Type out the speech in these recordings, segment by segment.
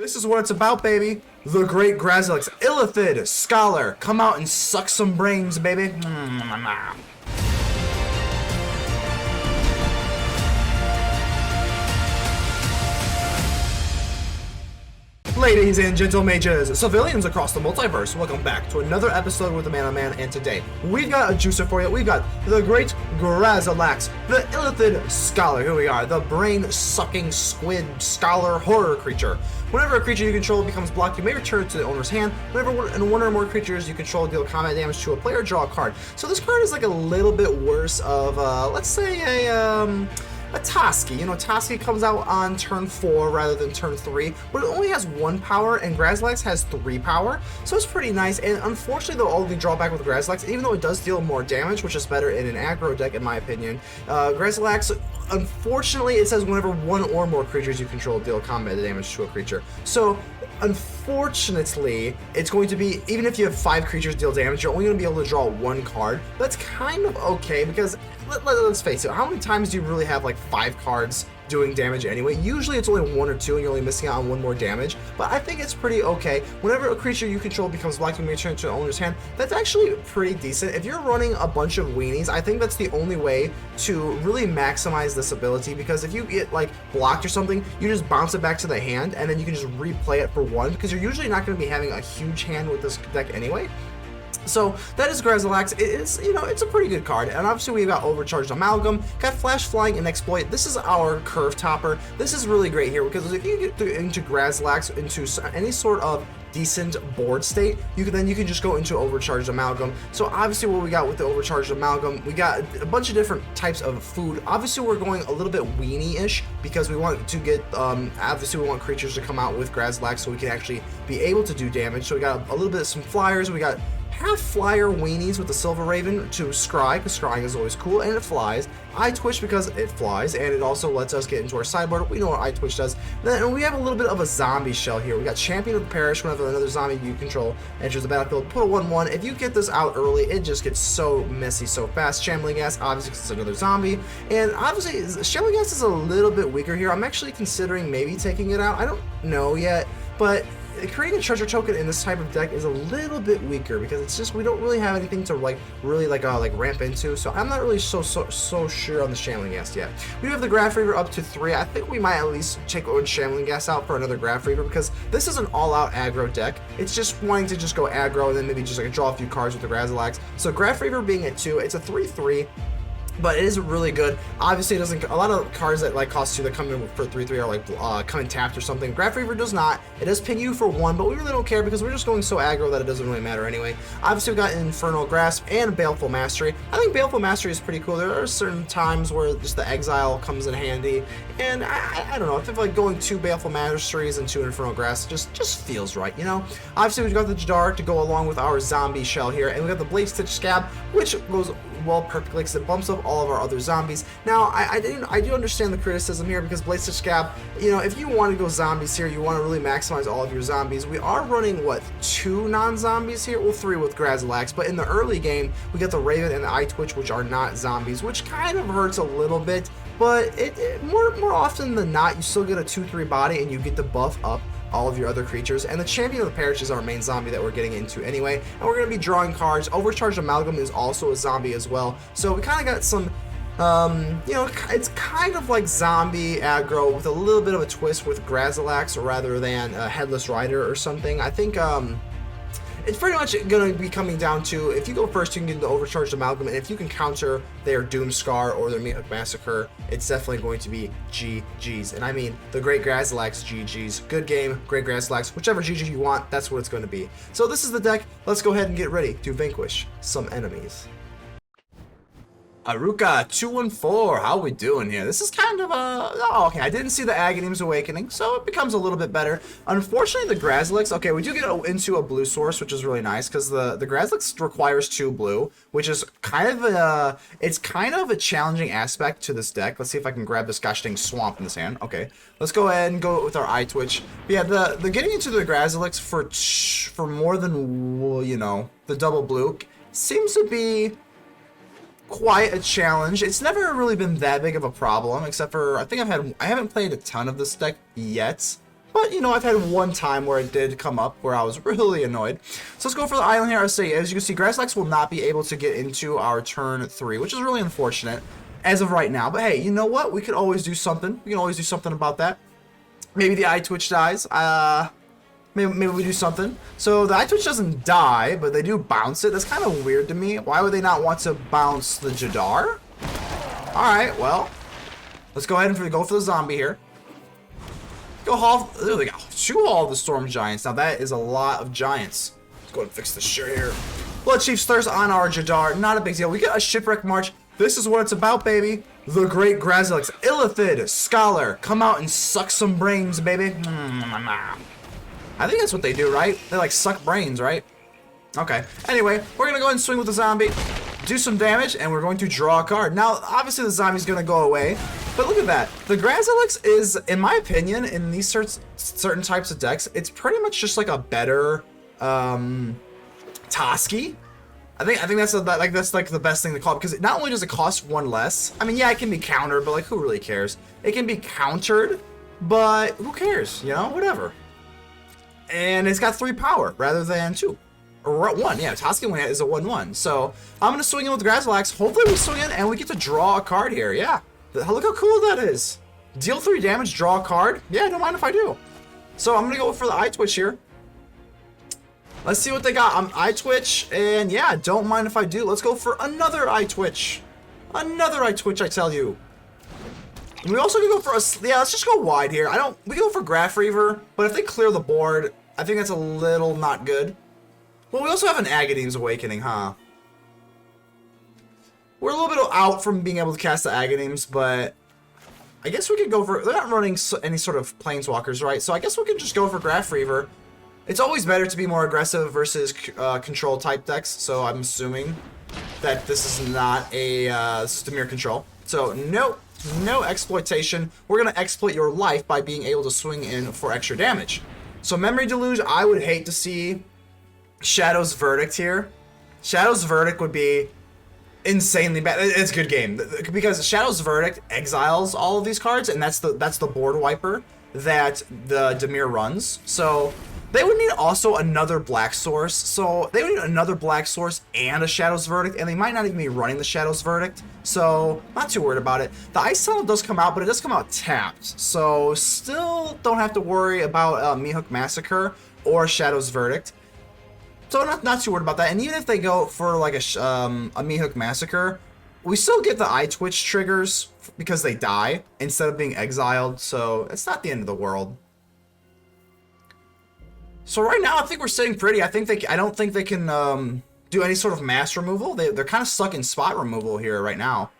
This is what it's about, baby. The great Grazilaxx, Illithid, Scholar, come out and suck some brains, baby. Ladies and gentle mages, civilians across the multiverse, welcome back to another episode with the ManaMan, and today we've got a juicer for you. We've got the great Grazilaxx, the Illithid Scholar. Here we are, the brain-sucking squid scholar horror creature. Whenever a creature you control becomes blocked, you may return it to the owner's hand. Whenever one or more creatures you control deal combat damage to a player, draw a card. So this card is like a little bit worse of, let's say a Toski. You know, Toski comes out on turn 4 rather than turn 3, but it only has 1 power, and Grazilaxx has 3 power, so it's pretty nice. And unfortunately, the only drawback with Grazilaxx, even though it does deal more damage, which is better in an aggro deck in my opinion, Grazilaxx, unfortunately, it says whenever 1 or more creatures you control deal combat damage to a creature. So unfortunately, it's going to be, even if you have 5 creatures deal damage, you're only going to be able to draw 1 card. That's kind of okay, because let's face it, how many times do you really have like 5 cards doing damage anyway? Usually it's only 1 or 2 and you're only missing out on 1 more damage, but I think it's pretty okay. Whenever a creature you control becomes blocked, you may turn it to the owner's hand. That's actually pretty decent. If you're running a bunch of weenies, I think that's the only way to really maximize this ability, because if you get like blocked or something, you just bounce it back to the hand and then you can just replay it for 1, because you're usually not going to be having a huge hand with this deck anyway. So that is Grazilaxx. It is, you know, it's a pretty good card. And obviously we've got Overcharged Amalgam, got Flash Flying and Exploit. This is our curve topper. This is really great here, because if you get into Grazilaxx into any sort of decent board state, you can just go into Overcharged Amalgam. So obviously what we got with the Overcharged Amalgam, we got a bunch of different types of food. Obviously we're going a little bit weenie-ish, because we want to get, obviously we want creatures to come out with Grazilaxx so we can actually be able to do damage. So we got a little bit of some flyers, we got half flyer weenies with the Silver Raven to scry, because scrying is always cool, and it flies. Eyetwitch, because it flies, and it also lets us get into our sideboard. We know what Eyetwitch does. Then we have a little bit of a zombie shell here. We got Champion of the Parish. Whenever another zombie you control enters the battlefield, put a 1/1. If you get this out early, it just gets so messy so fast. Shambling Ghast, obviously, because it's another zombie. And obviously, Shambling Ghast is a little bit weaker here. I'm actually considering maybe taking it out. I don't know yet, but creating a treasure token in this type of deck is a little bit weaker, because it's just, we don't really have anything to really ramp into. So I'm not really so sure on the Shambling Ghast yet. We do have the Graf Reaver up to 3. I think we might at least take Shambling Ghast out for another Graf Reaver, because this is an all-out aggro deck. It's just wanting to just go aggro and then maybe just draw a few cards with the Grazilaxx. So Graf Reaver being at 2, it's a 3/3. But it is really good. Obviously, it doesn't. A lot of cards that cost 2 that come in for 3/3 are coming tapped or something. Graf Reaver does not. It does ping you for 1, but we really don't care, because we're just going so aggro that it doesn't really matter anyway. Obviously, we've got Infernal Grasp and Baleful Mastery. I think Baleful Mastery is pretty cool. There are certain times where just the exile comes in handy, and I don't know. I feel like going 2 Baleful Masteries and 2 Infernal Grasp just feels right, you know. Obviously, we've got the Jadar to go along with our zombie shell here, and we got the Bladestitched Skaab, which goes well perfectly, because it bumps up all of our other zombies. Now, I do understand the criticism here, because Bladestitched Skaab, you know, if you want to go zombies here, you want to really maximize all of your zombies. We are running, what, 2 non-zombies here? Well, 3 with Grazilaxx, but in the early game, we got the Raven and the Eyetwitch, which are not zombies, which kind of hurts a little bit, but more often than not, you still get a 2/3 body, and you get to buff up all of your other creatures. And the Champion of the Parish is our main zombie that we're getting into anyway, and we're going to be drawing cards. Overcharged Amalgam is also a zombie as well, so we kind of got some, you know, it's kind of like zombie aggro with a little bit of a twist with Grazilaxx rather than a Headless Rider or something. I think it's pretty much going to be coming down to, if you go first, you can get the Overcharged Amalgam, and if you can counter their Doomscar or their Mythic Massacre, it's definitely going to be GG's. And I mean, the great Grazilaxx, GG's. Good game, great Grazilaxx. Whichever GG you want, that's what it's going to be. So this is the deck. Let's go ahead and get ready to vanquish some enemies. Aruka 214, how we doing here? This is kind of a, oh, okay, I didn't see the Agadeem's Awakening, so it becomes a little bit better. Unfortunately, the Grazilaxx, okay, we do get into a blue source, which is really nice, because the Grazilaxx requires 2 blue, which is kind of a, it's kind of a challenging aspect to this deck. Let's see if I can grab this gosh dang swamp in this hand. Okay, let's go ahead and go with our Eyetwitch. But yeah, the getting into the Grazilaxx for more than, well, you know, the double blue seems to be quite a challenge. It's never really been that big of a problem, except for I think I haven't played a ton of this deck yet, But, you know, I've had one time where it did come up where I was really annoyed. So let's go for the island here. As you can see, Grazilaxx will not be able to get into our turn 3, which is really unfortunate as of right now. But hey, you know what? We could always do something. We can always do something about that. Maybe the Eyetwitch dies. Maybe we do something. So the Eyetwitch doesn't die, but they do bounce it. That's kind of weird to me. Why would they not want to bounce the Jadar? Alright, well. Let's go ahead and go for the zombie here. Go haul. There they go. 2 Hall of the Storm Giants. Now that is a lot of giants. Let's go ahead and fix this shirt here. Bloodchief's Thirst on our Jadar. Not a big deal. We get a Shipwreck Marsh. This is what it's about, baby. The great Grazilaxx. Illithid. Scholar. Come out and suck some brains, baby. I think that's what they do, right? They like suck brains, right? Okay. Anyway, we're going to go ahead and swing with the zombie. Do some damage, and we're going to draw a card. Now, obviously the zombie's going to go away. But look at that. The Grazilaxx is, in my opinion, in these certain types of decks, it's pretty much just like a better Toski. I think that's like the best thing to call it, because not only does it cost 1 less. I mean, yeah, it can be countered, but like who really cares? It can be countered, but who cares? You know, whatever. And it's got 3 power rather than 2. Or 1, yeah, Toski is a 1/1. So I'm gonna swing in with Grazilaxx. Hopefully we swing in and we get to draw a card here. Yeah, look how cool that is. Deal 3 damage, draw a card. Yeah, don't mind if I do. So I'm gonna go for the Eyetwitch here. Let's see what they got. I'm Eyetwitch, and yeah, don't mind if I do. Let's go for another Eyetwitch. Another Eyetwitch, I tell you. And we also can go for a, yeah, let's just go wide here. We can go for Graf Reaver, but if they clear the board, I think that's a little not good. Well, we also have an Agadeem's Awakening, huh? We're a little bit out from being able to cast the Agadeems, but I guess we could go for, they're not running any sort of Planeswalkers, right? So I guess we can just go for Graf Reaver. It's always better to be more aggressive versus control type decks, so I'm assuming that this is not a, this is Dimir control. So no exploitation. We're going to exploit your life by being able to swing in for extra damage. So Memory Deluge, I would hate to see Shadow's Verdict here. Shadow's Verdict would be insanely bad. It's a good game because Shadow's Verdict exiles all of these cards, and that's the board wiper that the Dimir runs. So they would need also another black source. So they would need another black source and a Shadow's Verdict, and they might not even be running the Shadow's Verdict. So not too worried about it. The Ice Tunnel does come out, but it does come out tapped. So still don't have to worry about Mythic Massacre or Shadow's Verdict. So not too worried about that. And even if they go for like a Mythic Massacre, we still get the Eyetwitch triggers because they die instead of being exiled. So it's not the end of the world. So right now I think we're sitting pretty. I don't think they can do any sort of mass removal. They're kind of stuck in spot removal here right now.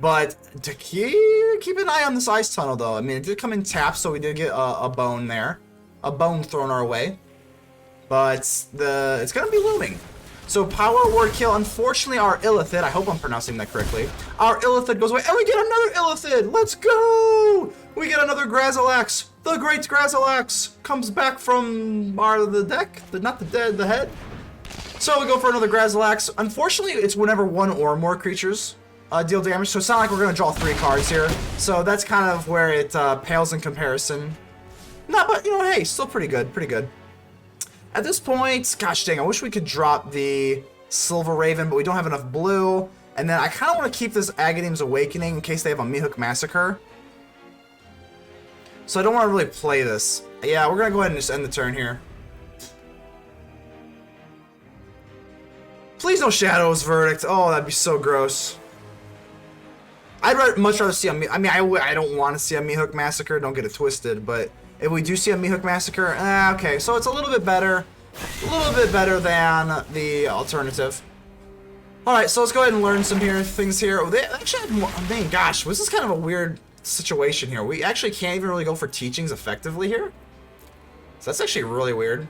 But to keep an eye on this Ice Tunnel though. I mean, it did come in tapped, so we did get a bone there, a bone thrown our way. But it's gonna be looming. So power word kill. Unfortunately, our Illithid, I hope I'm pronouncing that correctly. Our Illithid goes away, and we get another Illithid. Let's go! We get another Grazilaxx. The great Grazilaxx comes back from the deck, not the head. So we go for another Grazilaxx. Unfortunately, it's whenever 1 or more creatures deal damage. So it's not like we're gonna draw 3 cards here. So that's kind of where it pales in comparison. No, but you know, hey, still pretty good, pretty good. At this point, gosh dang, I wish we could drop the Silver Raven, but we don't have enough blue. And then I kind of want to keep this Agadeem's Awakening in case they have a Mythic Massacre. So I don't want to really play this. Yeah, we're going to go ahead and just end the turn here. Please no Shadow's Verdict. Oh, that'd be so gross. I'd much rather see a... I mean, I don't want to see a Mythic Massacre, don't get it twisted, but... if we do see a Mythic Massacre, okay, so it's a little bit better than the alternative. Alright, so let's go ahead and learn some things here. They actually, I mean, gosh, this is kind of a weird situation here. We actually can't even really go for teachings effectively here. So that's actually really weird.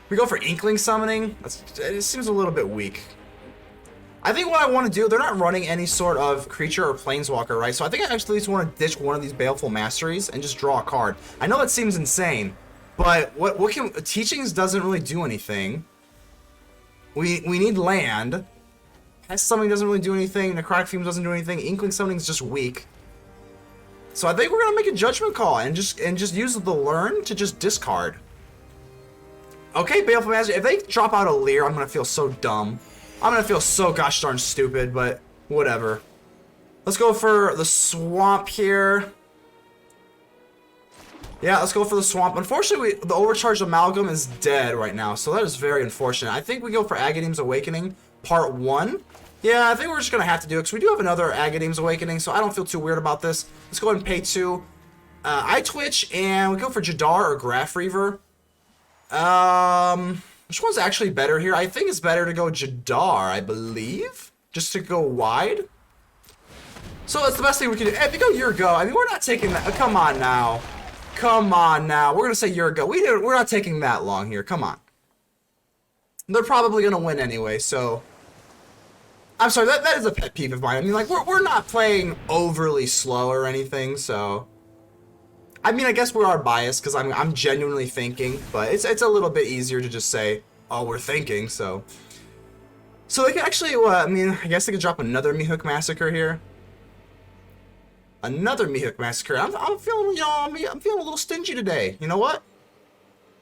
We go for Inkling Summoning. It seems a little bit weak. I think what I want to do, they're not running any sort of creature or planeswalker, right? So I think I actually just want to ditch one of these Baleful Masteries and just draw a card. I know that seems insane, but what can teachings doesn't really do anything. We need land. Pest Summoning doesn't really do anything. Necrotic Fumes doesn't do anything. Inkling Summoning is just weak. So I think we're gonna make a judgment call and just use the learn to just discard. Okay, Baleful Mastery. If they drop out a Leer, I'm gonna feel so dumb. I'm gonna feel so gosh darn stupid, but whatever. Let's go for the Swamp here. Yeah, let's go for the Swamp. Unfortunately, the Overcharged Amalgam is dead right now, so that is very unfortunate. I think we go for Agadeem's Awakening, Part 1. Yeah, I think we're just going to have to do it, because we do have another Agadeem's Awakening, so I don't feel too weird about this. Let's go ahead and pay 2. Eyetwitch, and we go for Jadar or Graf Reaver. Which one's actually better here? I think it's better to go Jadar, I believe. Just to go wide. So that's the best thing we can do. If you go your go, I mean, we're not taking that. Come on now. Come on now. We're going to say your go. We're not taking that long here. Come on. They're probably going to win anyway, so... I'm sorry, that is a pet peeve of mine. I mean, like, we're not playing overly slow or anything, so... I mean, I guess we are biased, because I'm genuinely thinking, but it's a little bit easier to just say, oh, we're thinking, so... So they can actually, I mean, I guess they could drop another Mythic Massacre here. Another Mythic Massacre. I'm feeling, you know, I'm feeling a little stingy today. You know what?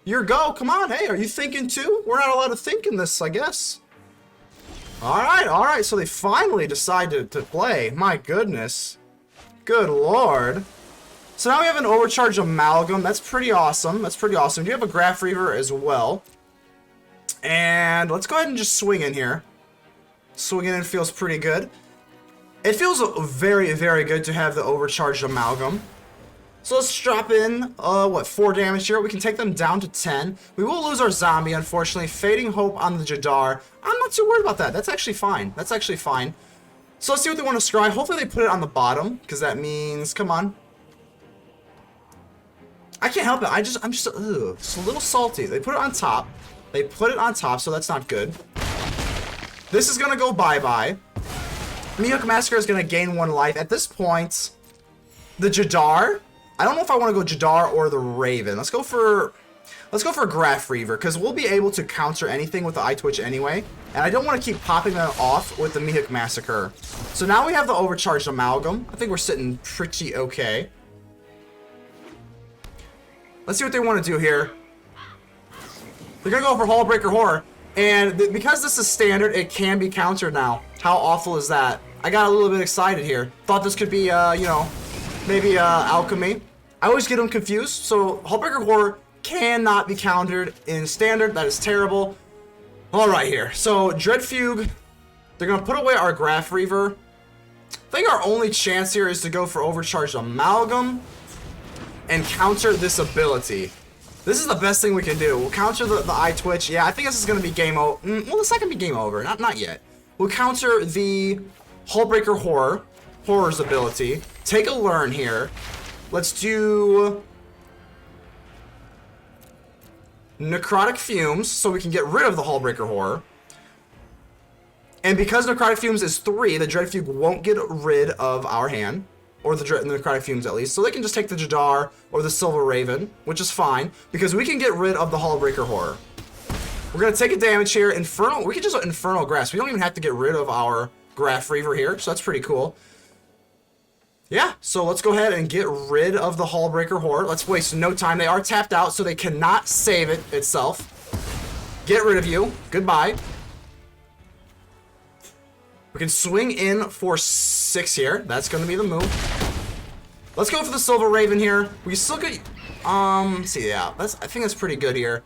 Your go. Come on. Hey, are you thinking too? We're not allowed to think in this, I guess. All right. So they finally decided to play. My goodness. Good lord. So now we have an Overcharged Amalgam. That's pretty awesome. That's pretty awesome. We do have a Graf Reaver as well. And let's go ahead and just swing in here. Swinging in feels pretty good. It feels very, very good to have the Overcharged Amalgam. So let's drop in, what, 4 damage here. We can take them down to 10. We will lose our zombie, unfortunately. Fading Hope on the Jadar. I'm not too worried about that. That's actually fine. That's actually fine. So let's see what they want to scry. Hopefully they put it on the bottom, because that means, come on. I can't help it. I'm just it's a little salty. They put it on top. They put it on top, so that's not good. This is going to go bye-bye. Mythic Massacre is going to gain 1 life. At this point, the Jadar. I don't know if I want to go Jadar or the Raven. Let's go for Graf Reaver, because we'll be able to counter anything with the Eyetwitch anyway. And I don't want to keep popping them off with the Mythic Massacre. So now we have the Overcharged Amalgam. I think we're sitting pretty okay. Let's see what they want to do here. They're going to go for Hullbreaker Horror. And because this is standard, it can be countered now. How awful is that? I got a little bit excited here. Thought this could be, you know, maybe Alchemy. I always get them confused. So Hullbreaker Horror cannot be countered in standard. That is terrible. All right here. So Dread Fugue. They're going to put away our Graf Reaver. I think our only chance here is to go for Overcharged Amalgam and counter this ability. This is the best thing we can do. We'll counter the Eyetwitch. Yeah, I think this is going to be game over. Well, this not going to be game over. Not yet. We'll counter the Hullbreaker Horror's ability. Take a learn here. Let's do Necrotic Fumes so we can get rid of the Hullbreaker Horror. And because Necrotic Fumes is 3, the Dread Fugue won't get rid of our hand. Or the Necrotic Fumes at least. So they can just take the Jadar or the Silver Raven, which is fine, because we can get rid of the Hullbreaker Horror. We're going to take a damage here. We can just Infernal Grasp. We don't even have to get rid of our Graf Reaver here, so that's pretty cool. Yeah, so let's go ahead and get rid of the Hullbreaker Horror. Let's waste no time. They are tapped out, so they cannot save it itself. Get rid of you. Goodbye. We can swing in for 6 here. That's going to be the move. Let's go for the Silver Raven here. We still get... let's see, yeah. I think that's pretty good here.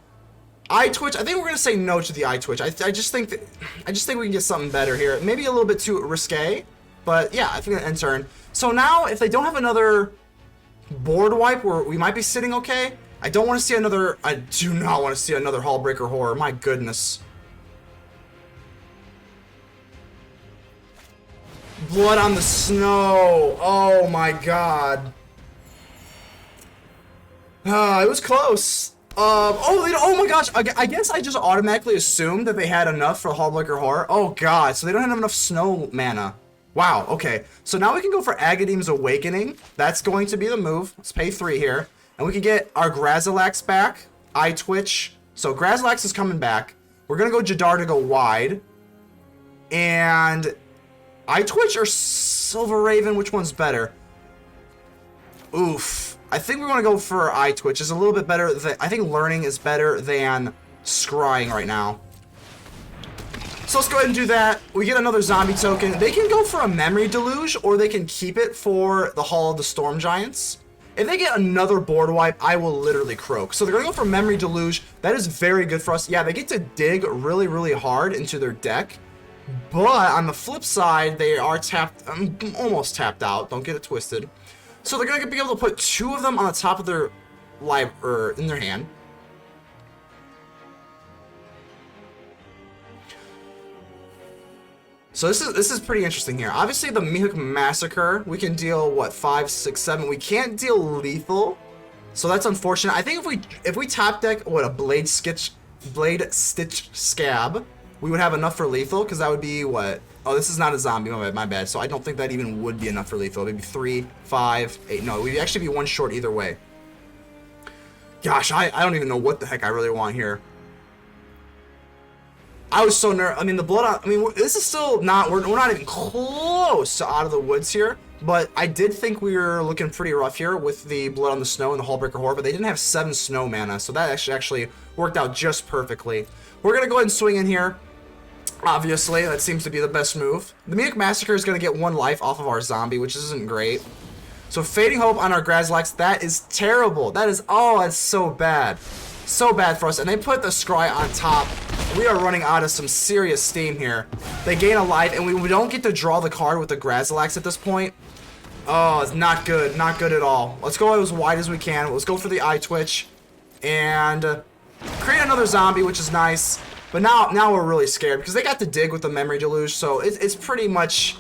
Eyetwitch. I think we're going to say no to the Eyetwitch. I just think we can get something better here. Maybe a little bit too risque. But yeah, I think an end turn. So now, if they don't have another board wipe where we might be sitting okay, I don't want to see another... I do not want to see another Hullbreaker Horror. My goodness. Blood on the snow. Oh my god. It was close. Oh my gosh. I guess I just automatically assumed that they had enough for Hullbreaker Horror. Oh god. So they don't have enough snow mana. Wow. Okay. So now we can go for Agadeem's Awakening. That's going to be the move. Let's pay 3 here. And we can get our Grazilaxx back. Eyetwitch. So Grazilaxx is coming back. We're going to go Jadar to go wide. And... Eyetwitch or Silver Raven, which one's better? Oof. I think we want to go for Eyetwitch. It's a little bit better. I think learning is better than scrying right now. So let's go ahead and do that. We get another zombie token. They can go for a Memory Deluge, or they can keep it for the Hall of the Storm Giants. If they get another board wipe, I will literally croak. So they're going to go for Memory Deluge. That is very good for us. Yeah, they get to dig really, really hard into their deck. But on the flip side, they are tapped, almost tapped out. Don't get it twisted. So they're going to be able to put 2 of them on the top of their in their hand. So this is pretty interesting here. Obviously, the Mythic Massacre, we can deal what 5, 6, 7. We can't deal lethal, so that's unfortunate. I think if we top deck what a Bladestitched Skaab, we would have enough for lethal, because that would be what. Oh, this is not a zombie, my bad. So I don't think that even would be enough for lethal. Maybe 3, 5, 8. No, we'd actually be 1 short either way. Gosh, I don't even know what the heck I really want here. I was so nervous. I mean, the blood. I mean, this is still not. We're not even close to out of the woods here. But I did think we were looking pretty rough here with the Blood on the Snow and the Hullbreaker Horror. But they didn't have 7 snow mana, so that actually worked out just perfectly. We're gonna go ahead and swing in here. Obviously, that seems to be the best move. The Mythic Massacre is going to get 1 life off of our zombie, which isn't great. So Fading Hope on our Grazilaxx, that is terrible. That is, oh, that's so bad. So bad for us. And they put the Scry on top. We are running out of some serious steam here. They gain a life, and we don't get to draw the card with the Grazilaxx at this point. Oh, it's not good. Not good at all. Let's go as wide as we can. Let's go for the Eyetwitch. And create another zombie, which is nice. But now we're really scared because they got to dig with the Memory Deluge, so it's pretty much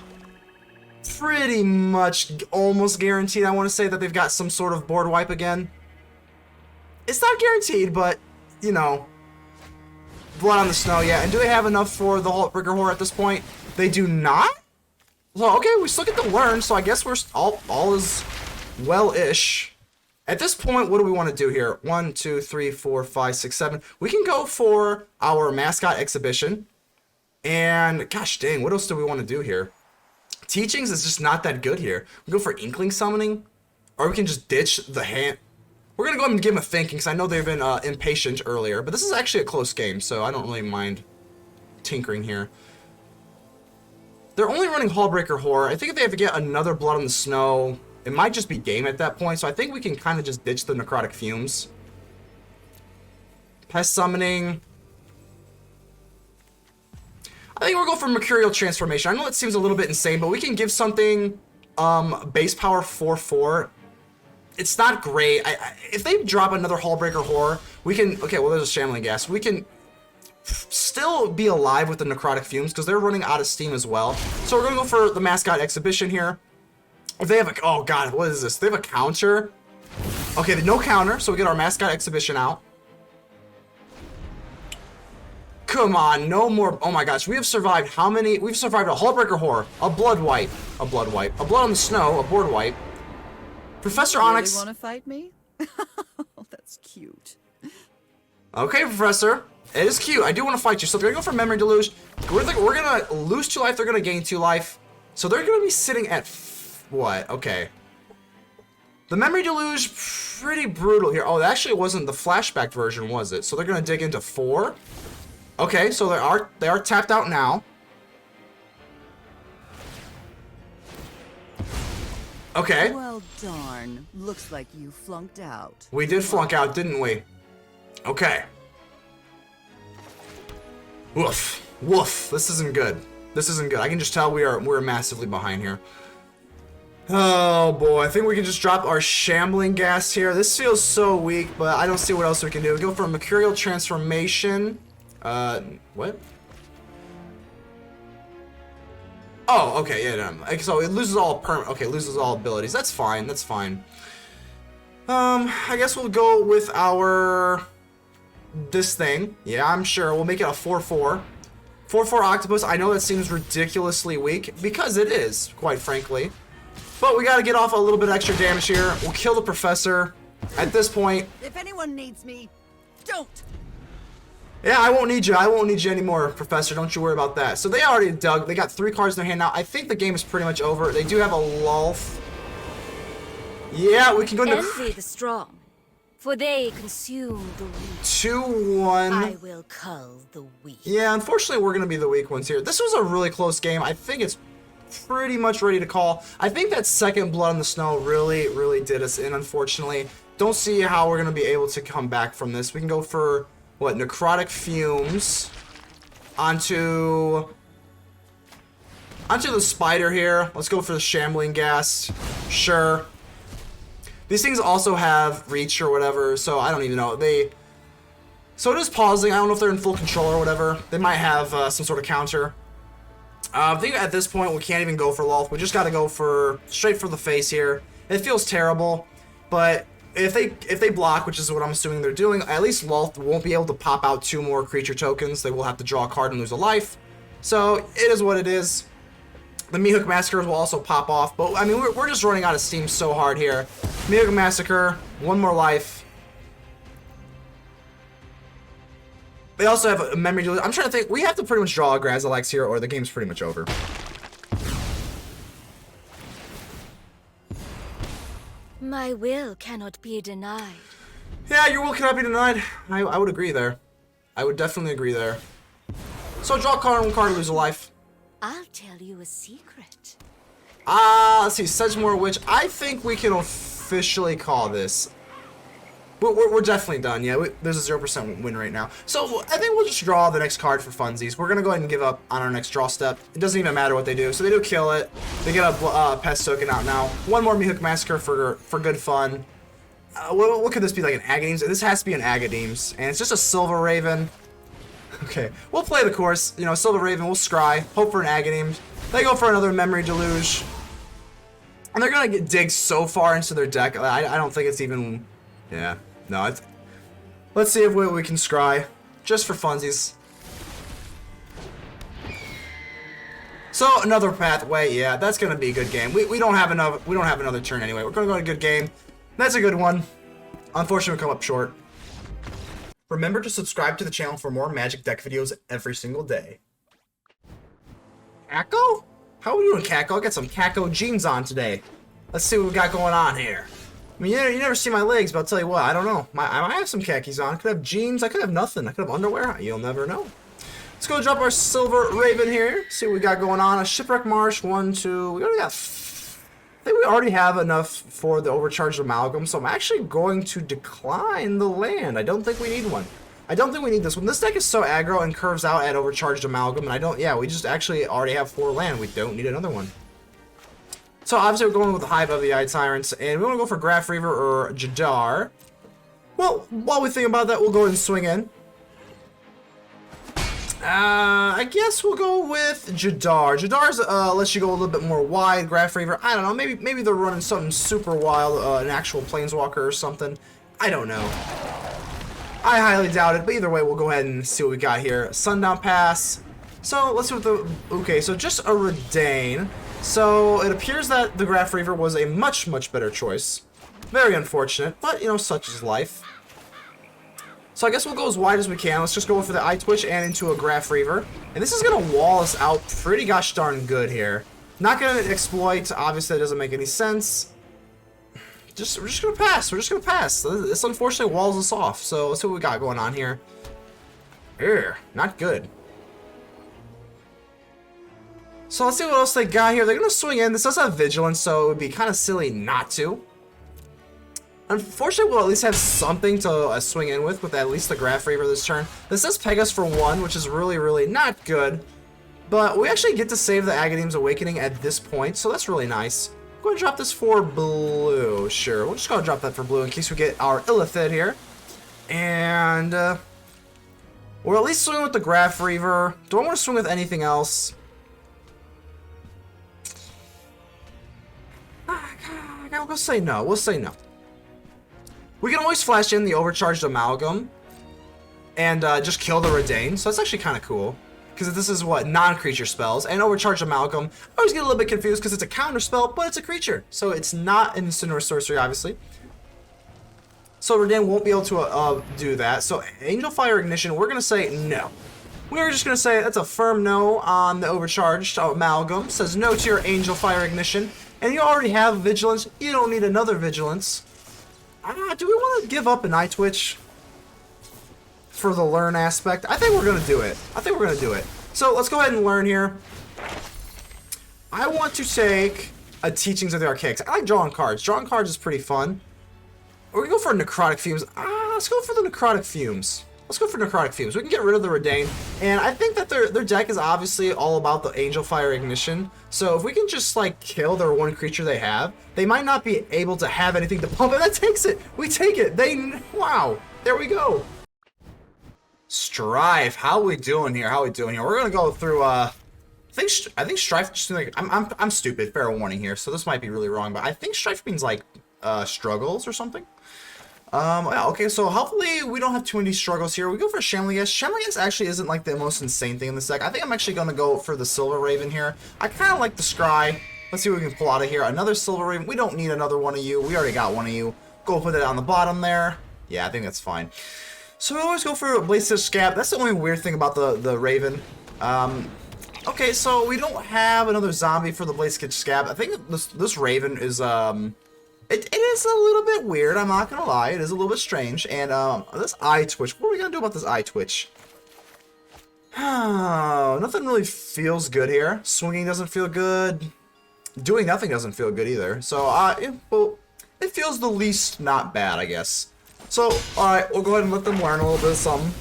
almost guaranteed. I want to say that they've got some sort of board wipe again. It's not guaranteed, but you know, Blood on the Snow, yeah. And do they have enough for the Hullbreaker Horror at this point? They do not. So okay, we still get to learn. So I guess we're all is well-ish. At this point, what do we want to do here? 1, 2, 3, 4, 5, 6, 7. We can go for our Mascot Exhibition. And gosh dang, what else do we want to do here? Teachings is just not that good here. We go for Inkling Summoning. Or we can just ditch the hand. We're going to go ahead and give them a thinking, because I know they've been impatient earlier. But this is actually a close game, so I don't really mind tinkering here. They're only running Hullbreaker Horror. I think if they have to get another Blood on the Snow, it might just be game at that point, so I think we can kind of just ditch the Necrotic Fumes. Pest Summoning. I think we'll go for Mercurial Transformation. I know it seems a little bit insane, but we can give something base power 4/4. It's not great. If they drop another Hullbreaker Horror, we can... Okay, well, there's a Shambling Ghast. We can still be alive with the Necrotic Fumes, because they're running out of steam as well. So we're going to go for the Mascot Exhibition here. If they have a... Oh, God, what is this? They have a counter. Okay, no counter, so we get our Mascot Exhibition out. Come on, no more... Oh, my gosh, we have survived how many... We've survived a Hullbreaker Horror, a Blood Wipe, a Blood on the Snow, a Board Wipe. Professor Onyx... Really want to fight me? Oh, that's cute. Okay, Professor. It is cute. I do want to fight you. So they're going to go for Memory Deluge. We're going to lose 2 life. They're going to gain 2 life. So they're going to be sitting at... What? Okay. The Memory Deluge, pretty brutal here. Oh, it actually wasn't the flashback version, was it? So they're going to dig into 4. Okay, so they are tapped out now. Okay. Well, darn. Looks like you flunked out. We did flunk out, didn't we? Okay. Woof. Woof. This isn't good. This isn't good. I can just tell we're massively behind here. Oh boy, I think we can just drop our Shambling Ghast here. This feels so weak, but I don't see what else we can do. We go for a Mercurial Transformation. What? Oh, okay, yeah, no. So it loses all okay, loses all abilities. That's fine, that's fine. I guess we'll go with our... this thing. Yeah, I'm sure. We'll make it a 4/4. 4/4 Octopus. I know that seems ridiculously weak, because it is, quite frankly. But we gotta get off a little bit extra damage here. We'll kill the Professor. At this point... If anyone needs me, don't! Yeah, I won't need you. I won't need you anymore, Professor. Don't you worry about that. So they already dug. They got 3 cards in their hand now. I think the game is pretty much over. They do have a Lulf. Yeah, we can go into... Envy the strong, for they consume the weak. 2-1. I will cull the weak. Yeah, unfortunately, we're going to be the weak ones here. This was a really close game. I think it's pretty much ready to call. I think that second Blood on the Snow really did us in, unfortunately. Don't see how we're going to be able to come back from this. We can go for, what, Necrotic Fumes onto the Spider here. Let's go for the Shambling Ghast. Sure. These things also have reach or whatever, so I don't even know. So it is pausing. I don't know if they're in full control or whatever. They might have some sort of counter. I think at this point we can't even go for Lolth. We just got to go for straight for the face here. It feels terrible, but if they block, which is what I'm assuming they're doing, at least Lolth won't be able to pop out 2 more creature tokens. They will have to draw a card and lose a life. So it is what it is. The Mythic Massacres will also pop off, but I mean we're just running out of steam so hard here. Mythic Massacre, 1 more life. They also have a memory deluge. I'm trying to think. We have to pretty much draw a Grazilaxx here, or the game's pretty much over. My will cannot be denied. Yeah, your will cannot be denied. I would agree there. I would definitely agree there. So draw a card, 1 card, lose a life. I'll tell you a secret. Let's see. Sedgemoor Witch. I think we can officially call this. We're definitely done, yeah. There's a 0% win right now. So I think we'll just draw the next card for funsies. We're going to go ahead and give up on our next draw step. It doesn't even matter what they do. So they do kill it. They get a Pest token out now. 1 more Mythic Massacre for good fun. What could this be, like an Agadeem's? This has to be an Agadeem's. And it's just a Silver Raven. Okay, we'll play the course. You know, Silver Raven, we'll scry. Hope for an Agadeem. They go for another Memory Deluge. And they're going to get dig so far into their deck. I don't think it's even... Yeah. No, let's see if we can scry, just for funsies. So another pathway, yeah, that's gonna be a good game. We don't have another turn anyway. We're gonna go to a good game. That's a good one. Unfortunately, we come up short. Remember to subscribe to the channel for more Magic deck videos every single day. Kako? How are we doing, Kako? I got some Kako jeans on today. Let's see what we got going on here. I mean, you never see my legs, but I'll tell you what, I don't know. I might have some khakis on. I could have jeans. I could have nothing. I could have underwear. You'll never know. Let's go drop our Silver Raven here. See what we got going on. A Shipwreck Marsh, 1, 2. We already got... I think we already have enough for the Overcharged Amalgam, so I'm actually going to decline the land. I don't think we need one. I don't think we need this one. This deck is so aggro and curves out at Overcharged Amalgam, and we just actually already have 4 land. We don't need another one. So obviously we're going with the Hive of the Eye Tyrants, and we want to go for Graf Reaver or Jadar. Well, while we think about that, we'll go ahead and swing in. I guess we'll go with Jadar. Jadar's lets you go a little bit more wide. Graf Reaver, I don't know. Maybe they're running something super wild, an actual Planeswalker or something. I don't know. I highly doubt it, but either way, we'll go ahead and see what we got here. Sundown Pass. So let's see what the... Okay, so just a Redain. So it appears that the Graf Reaver was a much better choice. Very unfortunate, but you know, such is life. So I guess we'll go as wide as we can. Let's just go for the Eyetwitch and into a Graf Reaver. And this is going to wall us out pretty gosh darn good here. Not going to exploit. Obviously, that doesn't make any sense. We're just going to pass. We're just going to pass. This unfortunately walls us off. So let's see what we got going on here. Ugh, not good. So let's see what else they got here. They're going to swing in. This does have Vigilance, so it would be kind of silly not to. Unfortunately, we'll at least have something to swing in with at least the Graf Reaver this turn. This does peg us for 1, which is really not good. But we actually get to save the Agadeem's Awakening at this point, so that's really nice. I'm going to drop this for blue. Sure, we'll just go drop that for blue in case we get our Illithid here. And we'll at least swing with the Graf Reaver. Don't want to swing with anything else. We'll say no. We'll say no. We can always flash in the Overcharged Amalgam and just kill the Redain, so that's actually kind of cool. Because this is what? Non-creature spells. And Overcharged Amalgam, I always get a little bit confused because it's a counter spell, but it's a creature. So it's not an instant or sorcery, obviously. So Redain won't be able to do that. So Angel Fire Ignition, we're going to say no. We're just going to say that's a firm no on the Overcharged Amalgam. Says no to your Angel Fire Ignition. and you already have Vigilance. You don't need another Vigilance. Do we want to give up an Eyetwitch for the learn aspect? I think we're going to do it. So let's go ahead and learn here. I want to take a Teachings of the Archaics. I like drawing cards. Drawing cards is pretty fun. We're going to go for Necrotic Fumes. Let's go for the Necrotic Fumes. We can get rid of the Redain. And I think that their deck is obviously all about the Angel Fire Ignition. So if we can just, like, kill their one creature they have, they might not be able to have anything to pump. And that takes it. We take it. Wow. There we go. Strife. How we doing here? We're going to go through, I think Strife just like, I'm stupid. Fair warning here. So this might be really wrong. But I think Strife means, like, struggles or something. Yeah, okay, so hopefully we don't have too many struggles here. We go for Shambling Ghast. Shambling Ghast actually isn't like the most insane thing in this deck. I think I'm actually going to go for the Silver Raven here. I kind of like the Scry. Let's see what we can pull out of here. Another Silver Raven. We don't need another one of you. We already got one of you. Go put it on the bottom there. Yeah, I think that's fine. So we always go for Bladestitched Skaab. That's the only weird thing about the Raven. Okay, so we don't have another zombie for the Bladestitched Skaab. I think this Raven is, It is a little bit weird, I'm not gonna lie. It is a little bit strange. And this Eyetwitch, what are we gonna do about this Eyetwitch? Nothing really feels good here. Swinging doesn't feel good. Doing nothing doesn't feel good either. So, well, it feels the least not bad, I guess. So, alright, we'll go ahead and let them learn a little bit of something.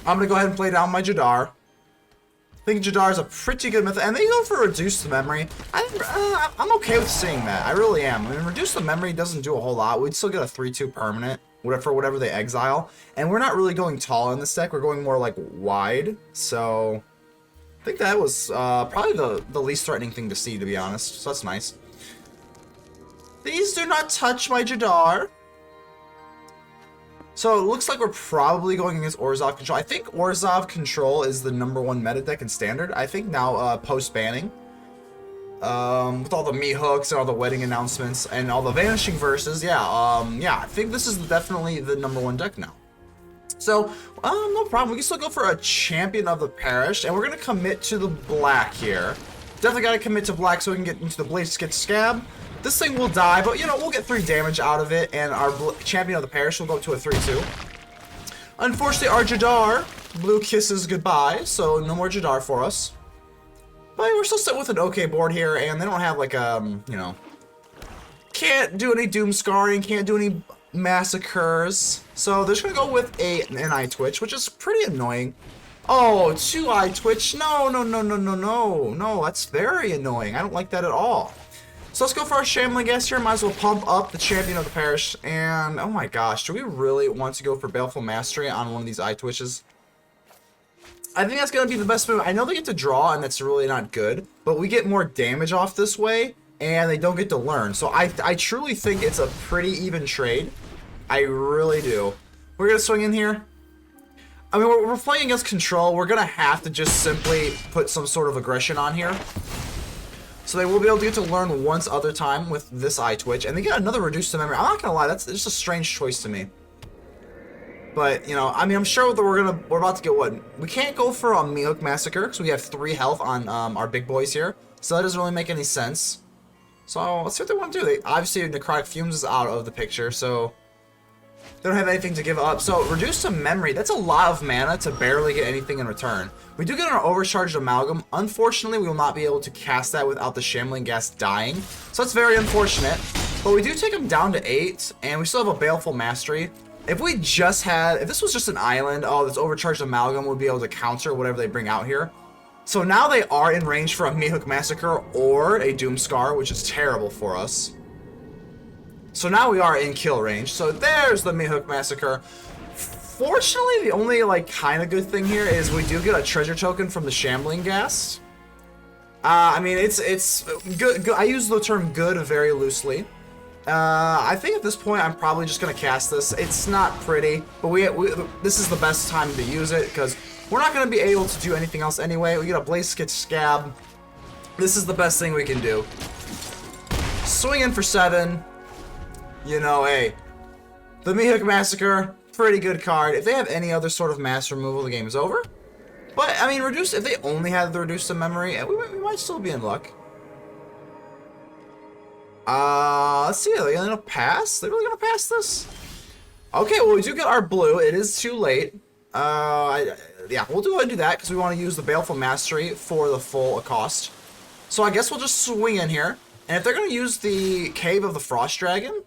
I'm gonna go ahead and play down my Jadar. I think Jadar is a pretty good method, and they go for Reduce the Memory. I'm okay with seeing that. I really am. I mean, Reduce the Memory doesn't do a whole lot. We'd still get a 3/2 permanent for whatever they exile, and we're not really going tall in this deck. We're going more like wide. So I think that was probably the least threatening thing to see, to be honest. So that's nice. Please do not touch my Jadar. So it looks like we're probably going against Orzhov Control. I think Orzhov Control is the #1 meta deck in Standard. I think now post-banning. With all the me hooks and all the wedding announcements and all the Vanishing Verses. Yeah, yeah, I think this is definitely the #1 deck now. So, no problem. We can still go for a Champion of the Parish. And we're going to commit to the black here. Definitely got to commit to black so we can get into the Bladestitched Skaab. This thing will die, but, you know, we'll get 3 damage out of it, and our Champion of the Parish will go to a 3/2. Unfortunately, our Jadar, blue kisses goodbye, so no more Jadar for us. But we're still set with an okay board here, and they don't have, like, you know, can't do any Doom Scarring, can't do any Massacres. So they're just going to go with an Eyetwitch, which is pretty annoying. Oh, 2 Eyetwitch. No, that's very annoying. I don't like that at all. So let's go for our Shambling Ghast here. Might as well pump up the Champion of the Parish. And, oh my gosh, do we really want to go for Baleful Mastery on one of these Eyetwitches? I think that's going to be the best move. I know they get to draw, and that's really not good. But we get more damage off this way, and they don't get to learn. So I truly think it's a pretty even trade. I really do. We're going to swing in here. I mean, we're playing against Control. We're going to have to just simply put some sort of aggression on here. So they will be able to get to learn once other time with this Eyetwitch, and they get another Reduce to Memory. I'm not gonna lie, that's just a strange choice to me. But you know, I mean, I'm sure that we're about to get what we can't go for a Mythic Massacre because we have 3 health on our big boys here, so that doesn't really make any sense. So let's see what they want to do. They obviously Necrotic Fumes is out of the picture, so they don't have anything to give up. So Reduce to Memory, that's a lot of mana to barely get anything in return. We do get our Overcharged Amalgam. Unfortunately, we will not be able to cast that without the Shambling Ghast dying. So that's very unfortunate. But we do take them down to 8, and we still have a Baleful Mastery. If this was just an island, oh, this Overcharged Amalgam would be able to counter whatever they bring out here. So now they are in range for a Mythic Massacre or a Doomscar, which is terrible for us. So now we are in kill range. So there's the Mythic Massacre. Fortunately, the only, like, kind of good thing here is we do get a treasure token from the Shambling Ghast. I mean, it's good. I use the term good very loosely. I think at this point, I'm probably just going to cast this. It's not pretty, but this is the best time to use it because we're not going to be able to do anything else anyway. We get a Bladestitched Skaab. This is the best thing we can do. Swing in for 7. You know, hey, the Mythic Massacre, pretty good card. If they have any other sort of mass removal, the game is over. But, I mean, if they only had the Reduce to Memory, we might still be in luck. Let's see, are they gonna pass? They really gonna pass this? Okay, well, we do get our blue. It is too late. Yeah, we'll go ahead and do that because we want to use the Baleful Mastery for the full cost. So I guess we'll just swing in here. And if they're going to use the Cave of the Frost Dragon,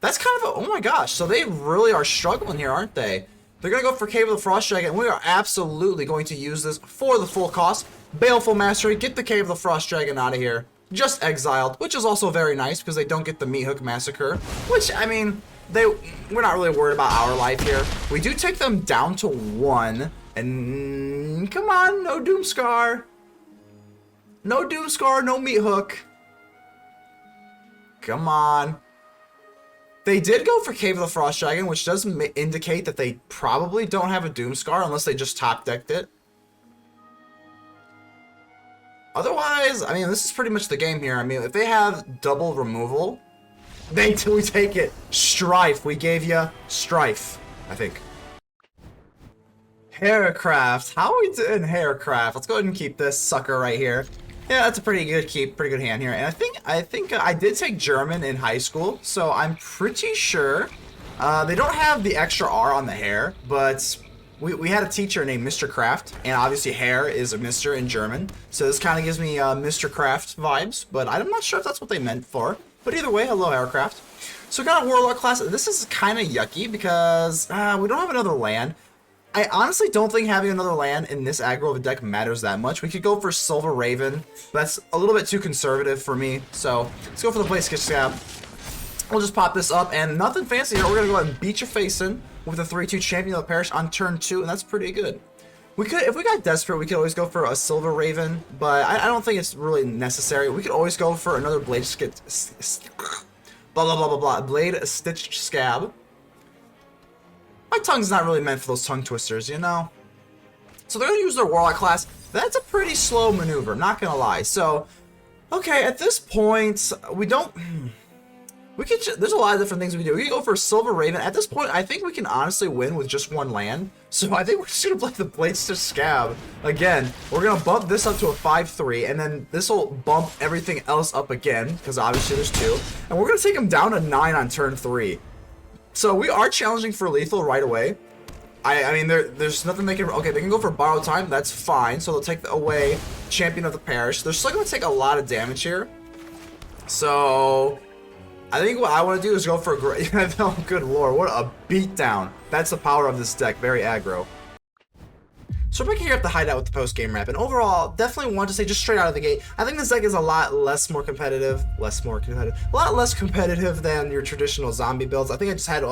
that's kind of a... Oh my gosh, so they really are struggling here, aren't they? They're going to go for Cave of the Frost Dragon. We are absolutely going to use this for the full cost. Baleful Mastery, get the Cave of the Frost Dragon out of here. Just exiled, which is also very nice because they don't get the Meat Hook Massacre. Which, I mean, we're not really worried about our life here. We do take them down to 1. And come on, no Doomscar. No Doomscar, no Meat Hook. Come on. They did go for Cave of the Frost Dragon, which does indicate that they probably don't have a Doomscar unless they just top decked it. Otherwise, I mean, this is pretty much the game here. I mean, if they have double removal, we take it. Strife. We gave you Strife, I think. Haircraft. How are we doing Haircraft? Let's go ahead and keep this sucker right here. Yeah, that's a pretty good keep, pretty good hand here. And I think I did take German in high school, so I'm pretty sure they don't have the extra R on the hair, but we had a teacher named Mr. Kraft, and obviously hair is a Mr. in German, so this kind of gives me Mr. Kraft vibes, but I'm not sure if that's what they meant for. But either way, hello Haircraft. So we got a Warlock class. This is kind of yucky because we don't have another land. I honestly don't think having another land in this aggro of a deck matters that much. We could go for Silver Raven, but that's a little bit too conservative for me. So let's go for the Bladestitched Skaab. We'll just pop this up, and nothing fancy here. We're going to go ahead and beat your face in with a 3-2 Champion of the Parish on turn 2, and that's pretty good. We could, if we got desperate, we could always go for a Silver Raven, but I don't think it's really necessary. We could always go for another Bladestitched Skaab. My tongue's not really meant for those tongue twisters, you know? So they're going to use their Warlock class. That's a pretty slow maneuver, not going to lie. So, okay, at this point, we don't... there's a lot of different things we can do. We can go for Silver Raven. At this point, I think we can honestly win with just one land. So I think we're just going to play the Bladestitched Skaab. Again, we're going to bump this up to a 5-3, and then this will bump everything else up again, because obviously there's 2. And we're going to take them down to 9 on turn 3. So we are challenging for lethal right away. I mean, there's nothing they can... Okay, they can go for Borrow Time. That's fine. So they'll take away Champion of the Parish. They're still going to take a lot of damage here. So I think what I want to do is go for a... Oh, good lord. What a beatdown. That's the power of this deck. Very aggro. So we're back here at the hideout with the post-game wrap, and overall, definitely want to say just straight out of the gate, I think this deck is a lot more competitive than your traditional zombie builds. I think I just had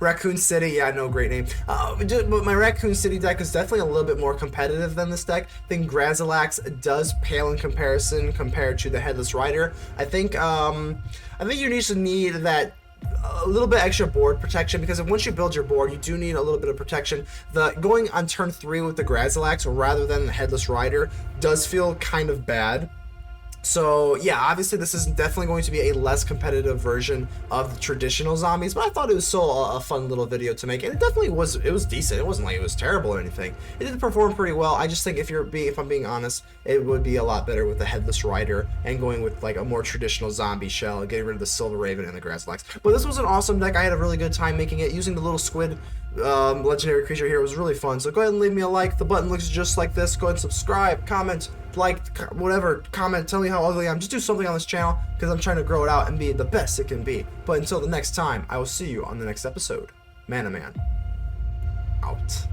Raccoon City, yeah, no, great name. But my Raccoon City deck is definitely a little bit more competitive than this deck. I think Grazilaxx does pale in comparison compared to the Headless Rider. I think you need that a little bit extra board protection, because once you build your board, you do need a little bit of protection. Going on turn 3 with the Grazilaxx rather than the Headless Rider does feel kind of bad. So yeah, obviously this is definitely going to be a less competitive version of the traditional zombies, but I thought it was still a fun little video to make, and it definitely was. It was decent. It wasn't like it was terrible or anything. It did perform pretty well. I just think if I'm being honest, it would be a lot better with the Headless Rider and going with like a more traditional zombie shell, getting rid of the Silver Raven and the Grazilaxx. But this was an awesome deck. I had a really good time making it. Using the little squid legendary creature here was really fun. So go ahead and leave me a like. The button looks just like this. Go ahead and subscribe, comment, like, whatever, comment, tell me how ugly I am. Just do something on this channel because I'm trying to grow it out and be the best it can be. But until the next time, I will see you on the next episode. ManaMan out.